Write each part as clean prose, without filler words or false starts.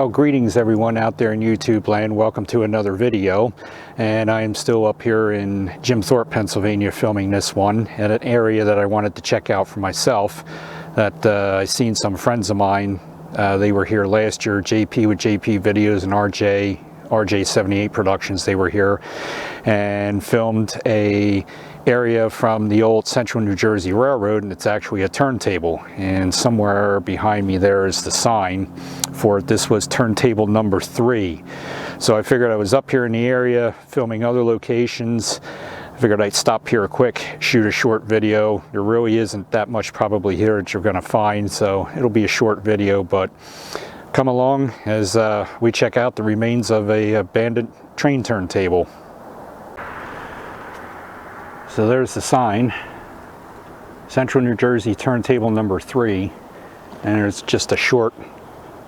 Well, greetings everyone out there in YouTube land. Welcome to another video. And I am still up here in Jim Thorpe, Pennsylvania, filming this one at an area that I wanted to check out for myself. That I seen some friends of mine. They were here last year. JP with JP Videos and RJ78 Productions. They were here and filmed a area from the old Central New Jersey Railroad, and it's actually a turntable, and somewhere behind me there is the sign for it. This was turntable number 3. So I figured I was up here in the area filming other locations. I figured I'd stop here quick, shoot a short video. There really isn't that much probably here that you're going to find, so it'll be a short video, but come along as we check out the remains of a abandoned train turntable. So there's the sign, Central New Jersey Turntable number 3, and there's just a short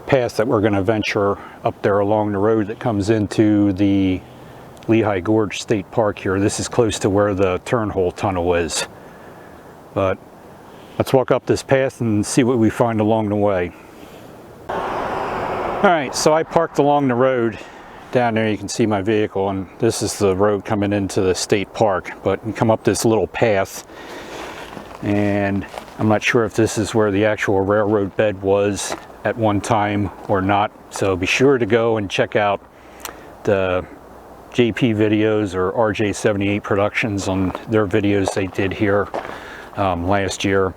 path that we're going to venture up there along the road that comes into the Lehigh Gorge State Park here. This is close to where the turnhole tunnel is. But let's walk up this path and see what we find along the way. Alright, so I parked along the road. Down there you can see my vehicle, and this is the road coming into the state park, but you come up this little path, and I'm not sure if this is where the actual railroad bed was at one time or not, so be sure to go and check out the JP Videos or RJ78 Productions on their videos they did here last year.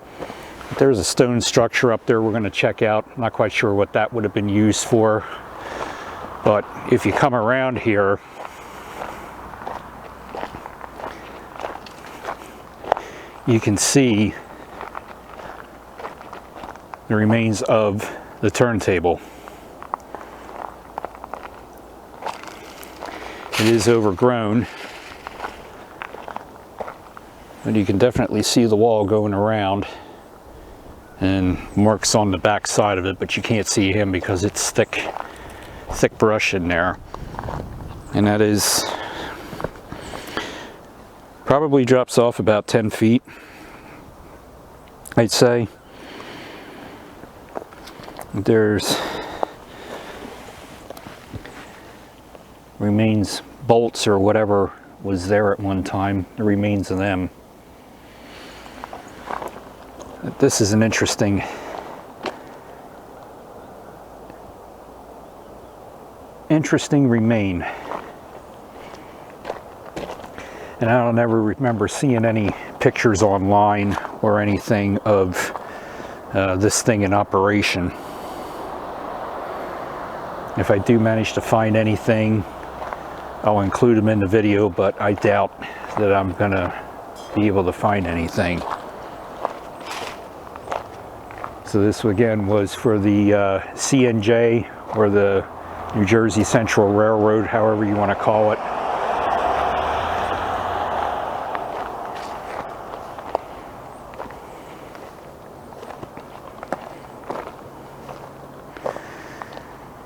There's a stone structure up there we're going to check out. I'm not quite sure what that would have been used for. But if you come around here, you can see the remains of the turntable. It is overgrown, but you can definitely see the wall going around and marks on the back side of it, but you can't see him because it's thick brush in there. And that is probably drops off about 10 feet, I'd say. There's remains bolts or whatever was there at one time, the remains of them. This is an interesting remain, and I don't ever remember seeing any pictures online or anything of this thing in operation. If I do manage to find anything, I'll include them in the video, but I doubt that I'm gonna be able to find anything. So this again was for the CNJ, or the New Jersey Central Railroad, however you want to call it.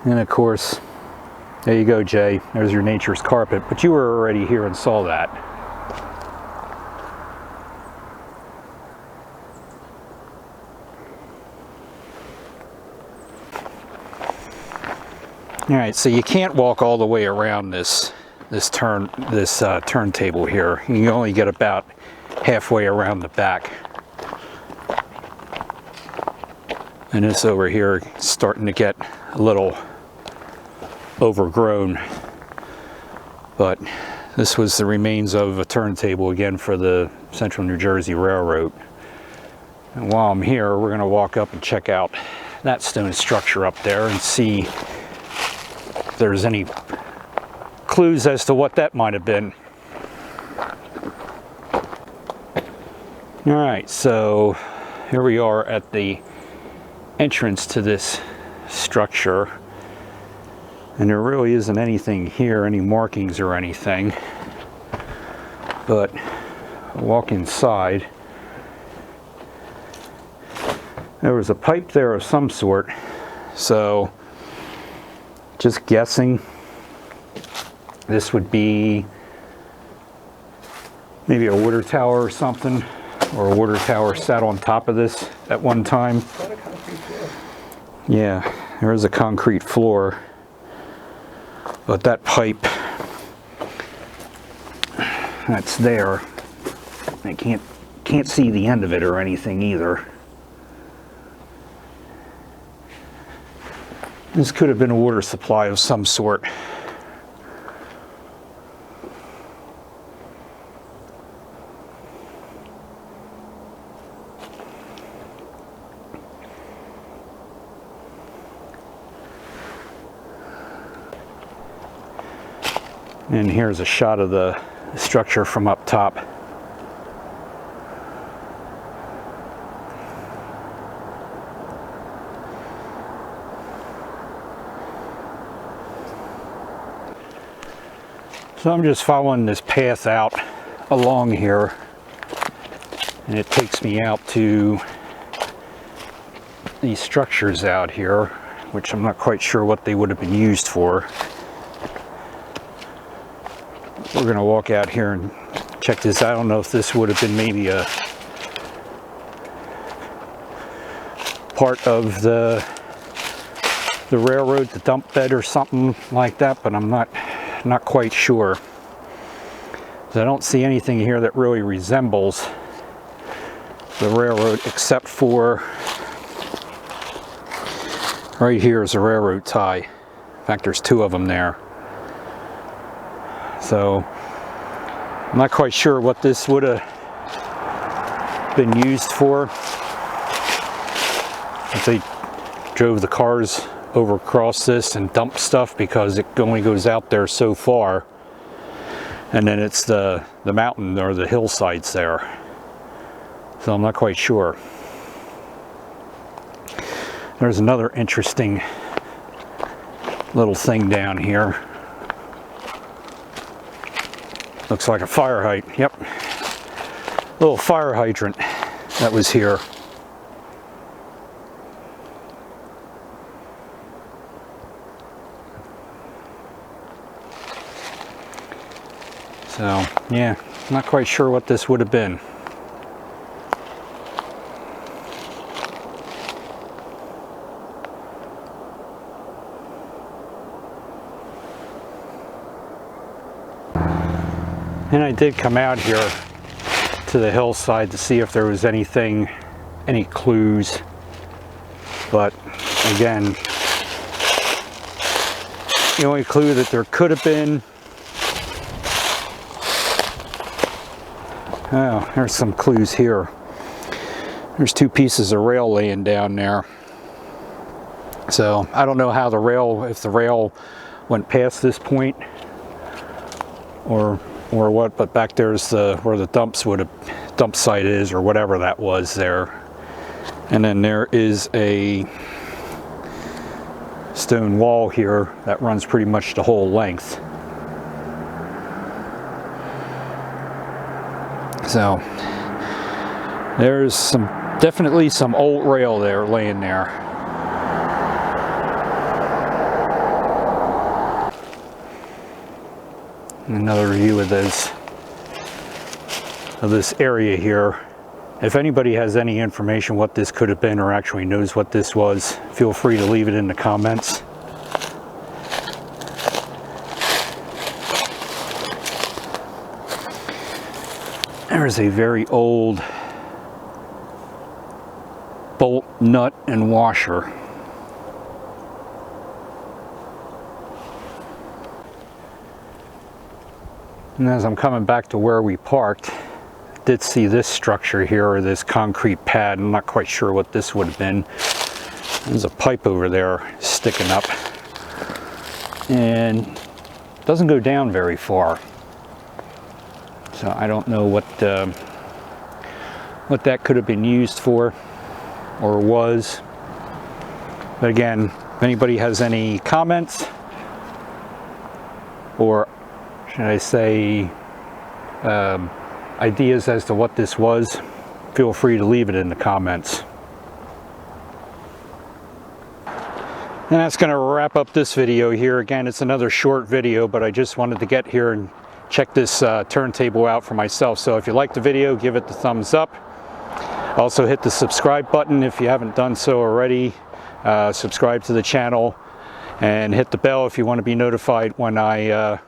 And of course, there you go, Jay. There's your nature's carpet, but you were already here and saw that. All right, so you can't walk all the way around this turntable here. You can only get about halfway around the back. And this over here is starting to get a little overgrown. But this was the remains of a turntable again for the Central New Jersey Railroad. And while I'm here, we're going to walk up and check out that stone structure up there and see if there's any clues as to what that might have been. All right, so here we are at the entrance to this structure, and there really isn't anything here, any markings or anything, but I'll walk inside. There was a pipe there of some sort, so just guessing this would be maybe a water tower or something, or a water tower sat on top of this at one time. Yeah, There's a concrete floor, but that pipe that's there, I can't see the end of it or anything either. This could have been a water supply of some sort. And here's a shot of the structure from up top. So I'm just following this path out along here, and it takes me out to these structures out here, which I'm not quite sure what they would have been used for. We're going to walk out here and check this. I don't know if this would have been maybe a part of the railroad, the dump bed or something like that, but I'm not quite sure. I don't see anything here that really resembles the railroad, except for right here is a railroad tie. In fact, there's two of them there. So I'm not quite sure what this would have been used for. If they drove the cars over across this and dumped stuff, because it only goes out there so far, and then it's the mountain or the hillsides there. So I'm not quite sure. There's another interesting little thing down here. Looks like a fire hydrant. Yep. Little fire hydrant that was here. So, yeah, not quite sure what this would have been. And I did come out here to the hillside to see if there was anything, any clues, but again, the only clue that there could have been, oh, there's some clues here. There's two pieces of rail laying down there. So I don't know how the rail, if the rail went past this point or what, but back there's where the dump site is, or whatever that was there. And then there is a stone wall here that runs pretty much the whole length. So there's definitely some old rail there laying there. Another view of this area here. If anybody has any information what this could have been, or actually knows what this was, feel free to leave it in the comments. There's a very old bolt, nut, and washer. And as I'm coming back to where we parked, I did see this structure here, or this concrete pad. I'm not quite sure what this would have been. There's a pipe over there sticking up, and it doesn't go down very far. So I don't know what that could have been used for, or was. But again, if anybody has any comments, or should I say ideas as to what this was, feel free to leave it in the comments. And that's going to wrap up this video here. Again, it's another short video, but I just wanted to get here and check this turntable out for myself. So if you liked the video, give it the thumbs up. Also hit the subscribe button if you haven't done so already. subscribe to the channel, and hit the bell if you want to be notified when I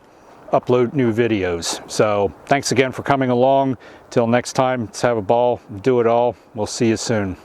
upload new videos. So thanks again for coming along. Till next time, let's have a ball, do it all. We'll see you soon.